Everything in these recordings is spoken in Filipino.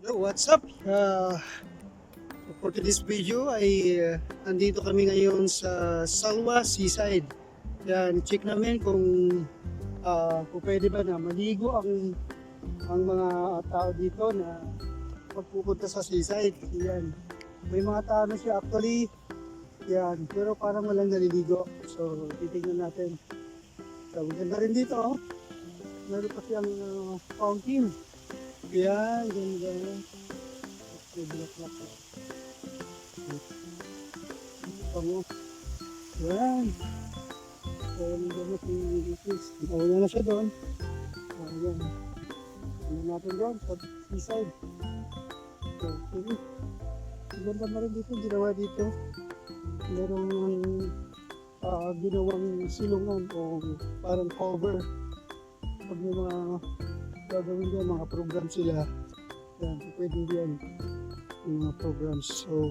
Hello, what's up? For today's video ay andito kami ngayon sa Salwa Seaside. Yan, check namin kung pwede ba na maligo ang mga tao dito na magpupunta sa seaside. Yan. May mga tao na siya actually. Yan, pero parang walang naliligo. So, titingnan natin. So, maganda rin dito. Oh. Meron pa siyang fountain. Yan, ganda. Bulaklak. Pango. Yan. So, nandiyan si Isis. Nauna na siya doon. Ayan. Ano natin doon sa seaside. So, sige. Ganda na rin dito. Ginawa dito. Merong ginawang silungan o parang cover. Pag may mga gagawin doon, mga program sila. Yan, pwede yan. Yung mga programs. So,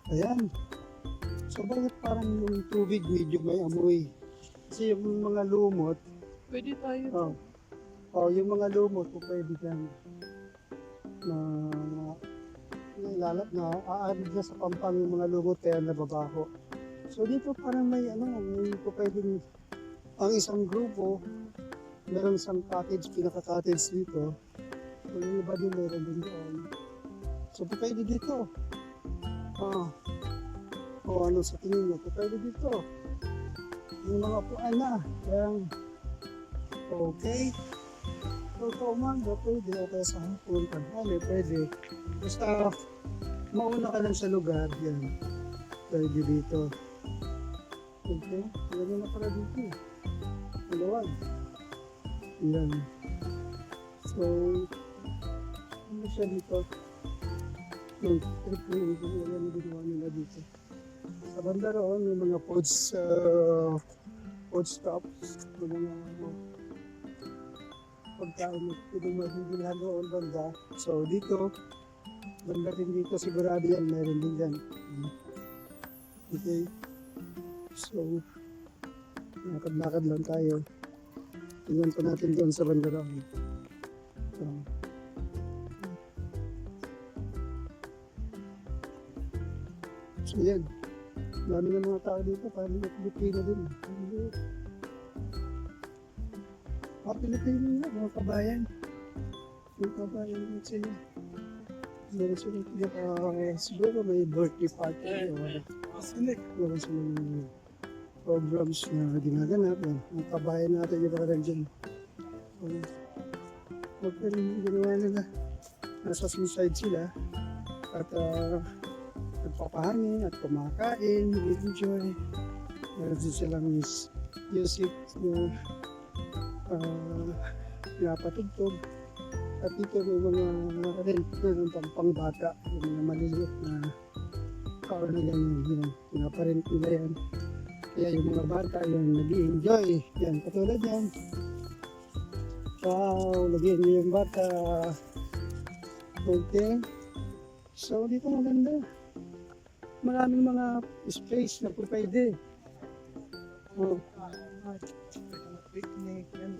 ayan. So, bakit parang yung tubig medyo may amoy? Kasi yung mga lumot, Pwede tayo. yung mga lumot, pwede dyan na aarid na sa pampang yung mga lumot kaya nababaho. So, dito parang may pwedeng ang isang grupo, meron isang cottage, pinaka-cottage dito. So, yung iba din meron din doon. So, pwede dito. Ano sa tingin nyo? Pwede dito. Yung mga puan na. Yan. Okay. So, umaga, pwede. Okay, sa hapon. Tanghali, pwede. Basta, mauna ka lang sa lugar. Yan. Pwede dito. Okay. Yan na para dito. Malawag. Yan. So, ano siya dito? Yung trip na yung ginawa nila dito. Sa banda roon, may mga food stops. May mga pagkain na pwedeng mabibilhan doon banda. So dito, banda rin dito sigurado yan, meron din yan. Okay. So, lakad-lakad lang tayo. Tingnan pa natin doon sa banda roon. So yan, dami ng mga tao dito, parang Pilipino din. Pilipino nga, mga kabayan. Mga kabayan din sila. Meron sila, siguro may birthday party. Meron silang programs na ginaganap. Mga kabayan natin yung parang dyan. Magkaroon ginawa nila. Nasa seaside sila. At nagpapahangin at kumakain, enjoy. Meron din silang music na pinapatugtog. At dito may mga rent na pangbata, yung mga maliliit na car na ganyan, pinaparent nila yan. Kaya yung mga bata yan, nag-i-enjoy. Yan, katulad yan. Wow, nag-i-enjoy yung bata. Okay. So, dito maganda. Maraming mga space na pwede.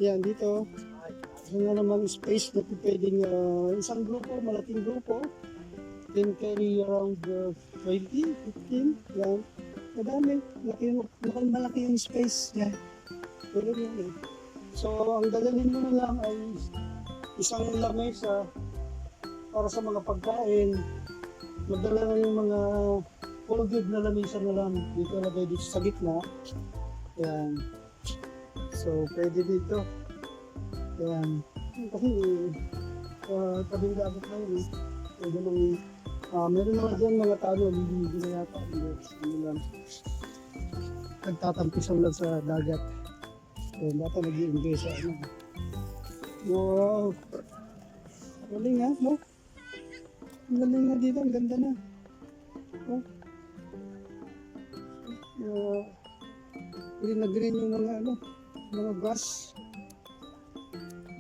Yan, dito. Yan naman space na pwedeng isang grupo, malaking grupo. Can carry around 20, 15. Yan. Madami. Malaki yung space. Yan. Pero yan. So, ang dadalhin mo na lang ay isang lamesa para sa mga pagkain. Magdala na yung mga folded na lamesa na lang. Dito lagay dito sa gitna. Yan. So, pwede dito. Yan. Kasi, tabing dagat na yun. Pwede nang, meron naman dyan mga tao, hindi na yata. Hindi lang. Nagtatampisan lang sa dagat. So, bata nag-i-enjoy sa ano. Wow! Galing ha, no? Ang galing na dito, ang ganda na. Oh. Green na green yung mga grass.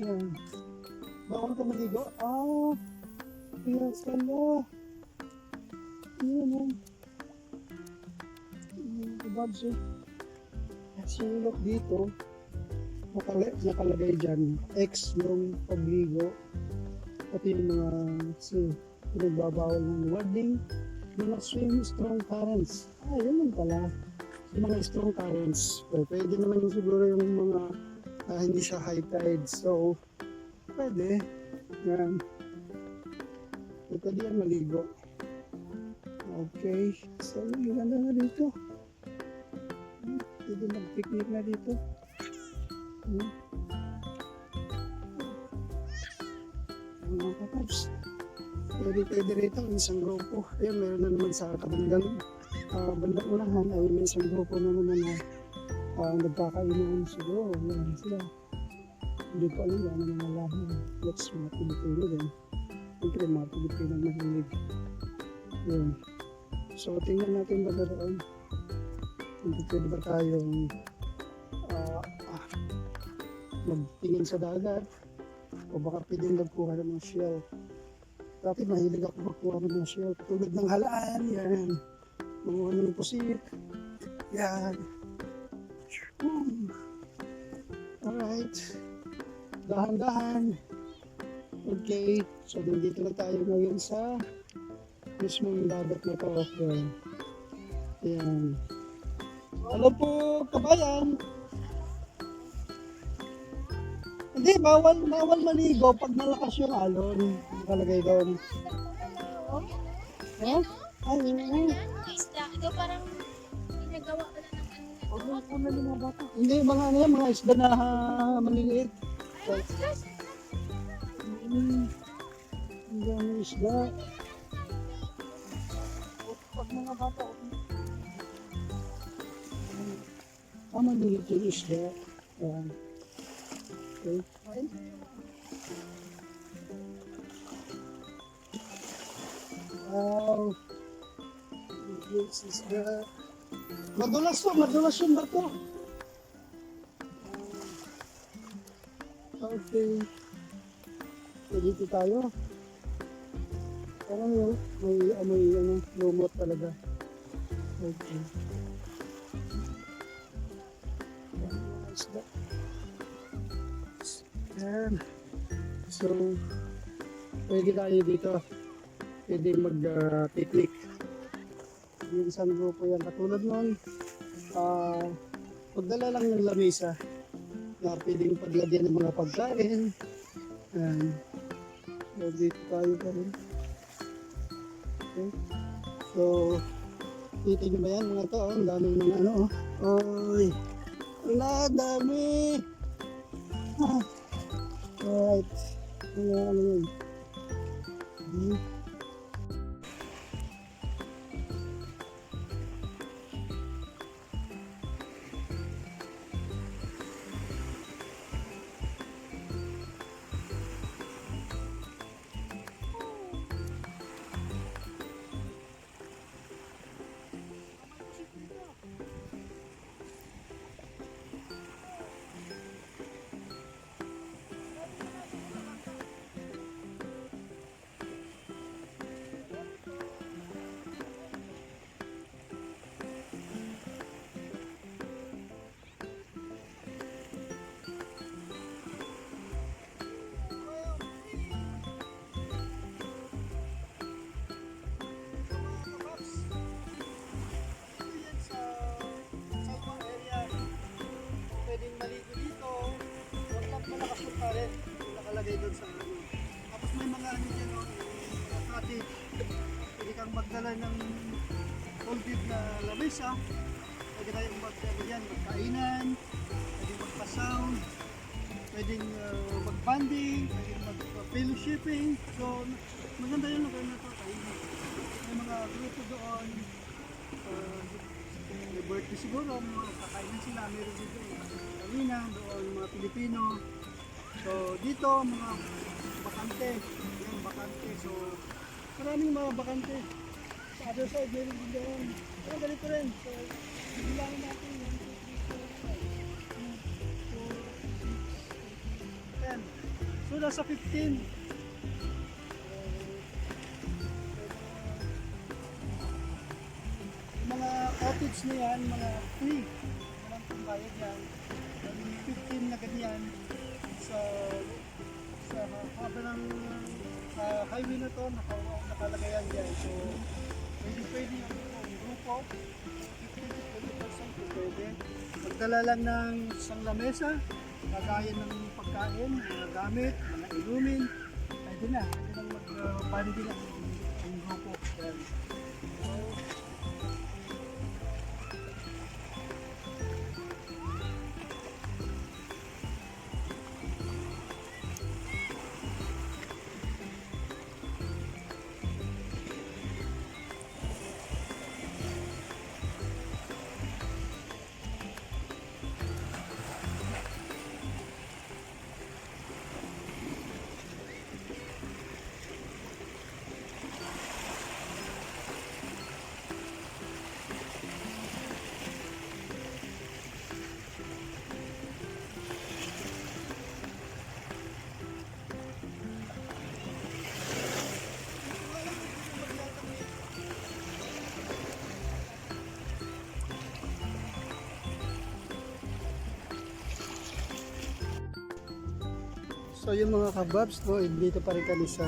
Yan. Bawal ka maligo? Yes, hello. Yan, yan. Badso. Sinulok dito. Nakalagay dyan. X yung pagligo. Pati yung mga pinagbabawal ng warding, do not swim strong currents. Yun lang pala. Yung mga strong currents. Pwede naman yung siguro yung mga hindi siya high tide. So, pwede. Yan. Pwede yan maligo. Okay. So, yung ganda na dito. Pwede mag-picnic na dito. Mga katabs. Pwede rito ang isang grupo. Ayun, meron na naman sa kabandang bandang unahan ay may isang grupo na naman na nagkakainan siguro. Yan sila. Hindi ko alam yan ang mga lahi. Let's mga Pilipino din. Siyempre mga Pilipino mahilig. Yun. So tingnan natin ba doon. Hindi pwede ba tayong magtingin sa dagat o baka pwedeng magkuha ng mga shell. Dati mahilig ako magkuha ng mga shell tulad ng halaan, yan. Mga ng pusit, yan. Alright, dahan-dahan. Okay, so dito na tayo ngayon sa mismong dagat na to. Yan. Hello po, kabayan. Hindi, bawal maligo pag malakas yung alon. Nakalagay doon. Hello? Ay, Isda. Ito parang ginagawa ko na ng hindi, mga ano yan, mga isda na maliliit. Hindi ang isda. Pag mga bata, maliliit yung isda. Okay. Wow. This is the... Madulas yung bato. Okay. So, dito tayo. Parang may amoy lumot talaga. Okay. Yan. So, pwede tayo dito. Pwede mag-picnic. Yung isang grupo yan. Katulad nun, pagdala lang ng lamesa na pwedeng paglagyan ng mga pagkain. Yan. So, dito tayo pa rin. Okay. So, titignan ba yan mga to? Ang daming mga ano. Oy! Wala, dami! Alright. Ano yun? Pwedeng maligo dito, huwag lang malakas yung current, yung nakalagay doon sa ano. Tapos may mga ano dyan, aquatic, pwede kang magdala ng folded na lamesa, pwede kayong magkainan, pwedeng magpa-sound, pwedeng mag-banding, pwedeng mag-fellowshipping, so maganda yun lugar na ito, may mga grupo doon, may birthday siguro, mga kakainan sila, meron dito kanina, doon mga Pilipino. So dito mga bakante, yung bakante. So maraming mga bakante. Sa other side, meron din doon. So ganito rin. So bilangin natin 1, 2, 3, 4, 5, 6, 7. So nasa 15. Mga cottage na yan, mga free. Walang pambayad yan. 15 na ganyan. So sa haba ng highway na to, nakalagay yan dyan. So, pwede yung grupo, 15-20% pwede. Magdala lang ng isang lamesa, kagaya ng pagkain, mga gamit, mga inumin, pwede na mag-bandi lang yung grupo. Yan. So, So yung mga kababs, no, dito pa rin kami sa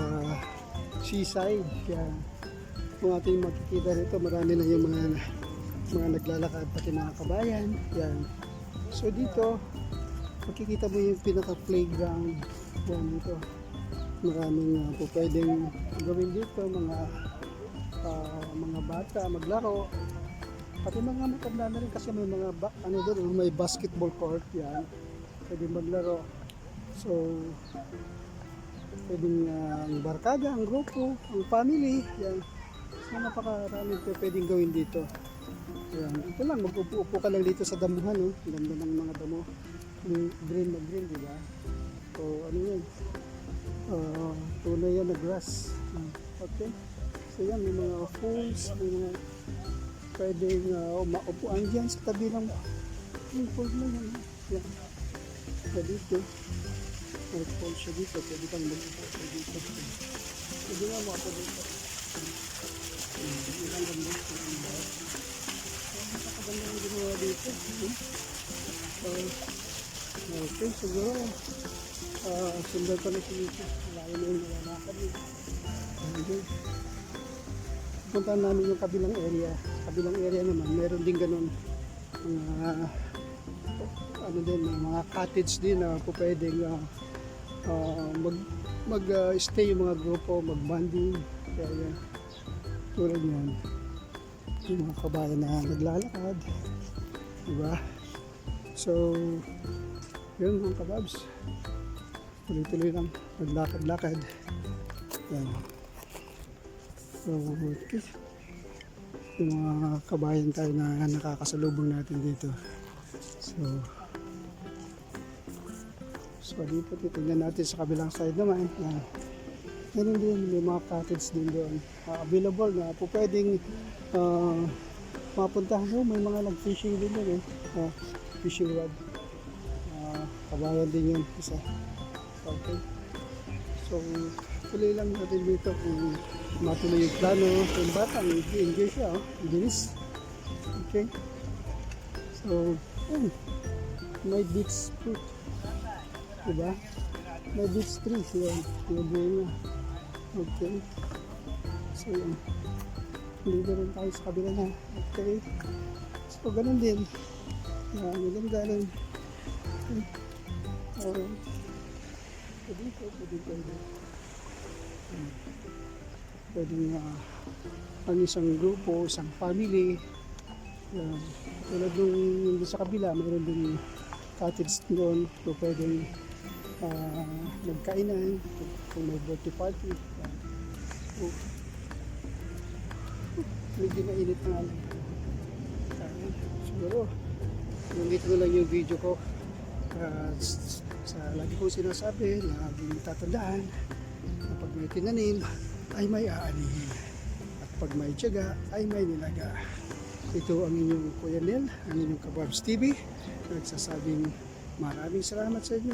seaside. Kaya kung ating makikita rito, marami na yung mga naglalakad, pati mga kabayan. Yan. So dito, makikita mo yung pinaka-playground. Yan dito. Maraming po pwedeng gawin dito, mga bata, maglaro. Pati mga matanda na rin kasi may mga may basketball court. Yan. Pwede maglaro. So, pwedeng ang barkada, ang grupo, ang family, yan. So, napakarami pwedeng gawin dito. Yan. Ito lang, mag-upo ka lang dito sa damuhan, no? Ganda ng mga damo. Green na green, di ba? So, ano yan? Tunay yan na grass. Okay. So, yan, may mga pools, may mga pwedeng maupuan dyan sa tabi ng pool na yan. Yan. So, dito. May pool siya dito, pwede kang mag-upo dito. Pwede nga mo ako dito. Ilang ganda dito. Napakaganda yung ginawa dito. Okay, siguro. Sundan pa na siya dito. Malayo na yung nalalakad dito. Puntahan namin yung kabilang area. Kabilang area naman, meron din ganun. Mga cottage din na pwedeng mag-stay yung mga grupo, mag-banding. Kaya yan, tulad yan, yung mga kabayan na naglalakad, diba? So, yun mga kababs, tuloy-tuloy lang, maglakad-lakad. Yan. So, okay. Yung mga kabayan tayo na nakakasalubong natin dito. So dito titignan natin sa kabilang side naman. Meron din, may mga cottage din doon. Available na po pwedeng mapuntahan mo. May mga nag-fishing din doon fishing rod. Kabayan din yun. Isa. Okay. So tuloy lang natin dito kung matuloy yung plano. Kung bata, enjoy siya. Bilis. Okay. So, may beach fruit. Diba? May beach trees yan. Yung okay. So yan. Dito rin tayo sa kabila na. Okay. So ganun din. Maganda rin. Pwede ang isang grupo, isang family. Tulad yung sa kabila, mayroon din cottage doon. So pwedeng magkainan kung may birthday party. So, medyo mainit na siguro dito na lang yung video ko. Sa lagi kong sinasabi, laging tatandaan na pag may tinanim ay may aanihin at pag may tiyaga ay may nilaga. Ito ang inyong Kuya Nel, ang inyong Kababs TV, nagsasabing maraming salamat sa inyo.